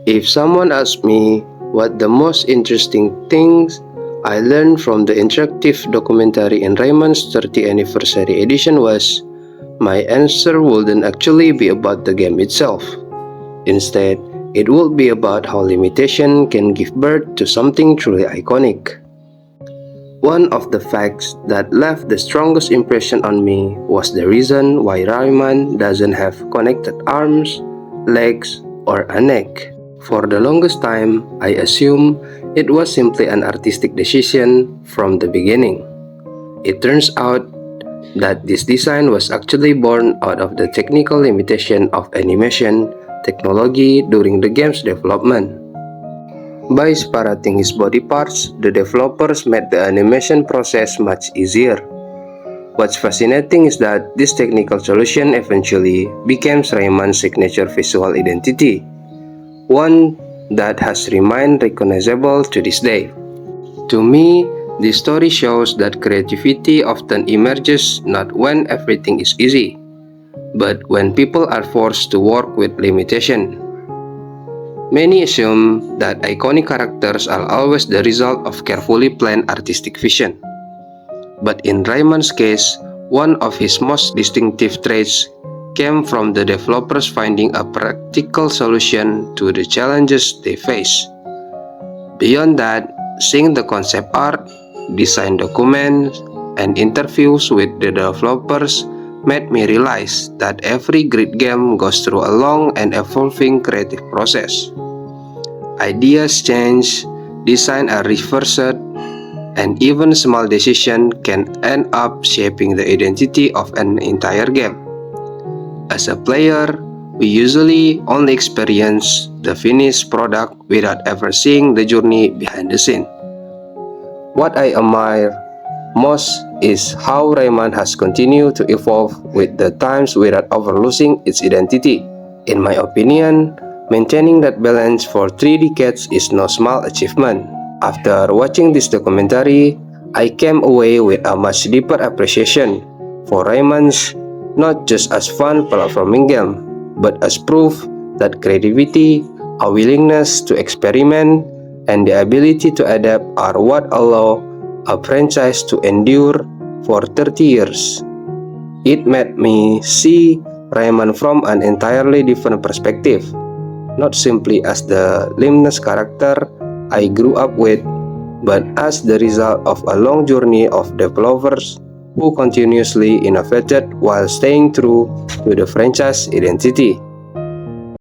If someone asks me what the most interesting things I learned from the interactive documentary in Rayman's 30th anniversary edition was, my answer wouldn't actually be about the game itself. Instead, it would be about how limitation can give birth to something truly iconic. One of the facts that left the strongest impression on me was the reason why Rayman doesn't have connected arms, legs, or a neck. For the longest time, I assumed it was simply an artistic decision from the beginning. It turns out that this design was actually born out of the technical limitation of animation technology during the game's development. By separating his body parts, the developers made the animation process much easier. What's fascinating is that this technical solution eventually became Rayman's signature visual identity, one that has remained recognizable to this day. To me, this story shows that creativity often emerges not when everything is easy, but when people are forced to work with limitation. Many assume that iconic characters are always the result of carefully planned artistic vision. But in Rayman's case, one of his most distinctive traits came from the developers finding a practical solution to the challenges they face. Beyond that, seeing the concept art, design documents, and interviews with the developers made me realize that every great game goes through a long and evolving creative process. Ideas change, design are reversed, and even small decisions can end up shaping the identity of an entire game. As a player, we usually only experience the finished product without ever seeing the journey behind the scene. What I admire most is how Rayman has continued to evolve with the times without ever losing its identity. In my opinion, maintaining that balance for 3 decades is no small achievement. After watching this documentary, I came away with a much deeper appreciation for Rayman's not just as fun platforming game, but as proof that creativity, a willingness to experiment, and the ability to adapt are what allow a franchise to endure for 30 years. It made me see Rayman from an entirely different perspective, not simply as the limitless character I grew up with, but as the result of a long journey of developers who continuously innovated while staying true to the franchise identity.